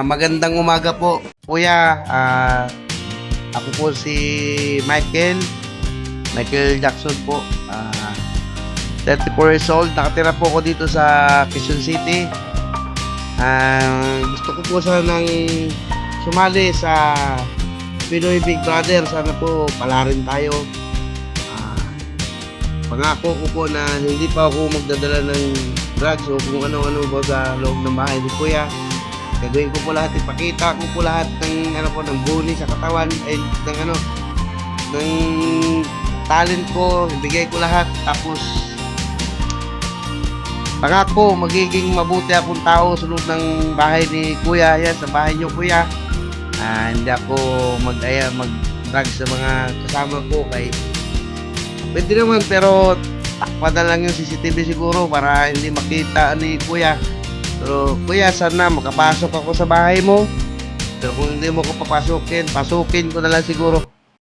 Magandang umaga po, kuya. Ako po si Michael Jackson po. 34 years old. Nakatira po ako dito sa Quezon City. Gusto ko po sanang sumali sa Pinoy Big Brother. Sana po pala rin tayo. Pangako ko po na hindi pa ako magdadala ng drugs o kung ano-ano po sa loob ng bahay ni kuya. Gagawin ko po lahat, ipakita ko po lahat ng ng buni sa katawan ay ng talent ko, ibigay ko lahat. Tapos pangako magiging mabuti akong tao sa loob ng bahay ni kuya. Yan, sa bahay niyo kuya. Hindi ako mag-drugs sa mga kasama ko kay pwede naman, pero takpan na lang yung CCTV siguro para hindi makita ni kuya. Pero kuya, sana makapasok ako sa bahay mo. Pero kung hindi mo ko pasukin ko na lang siguro.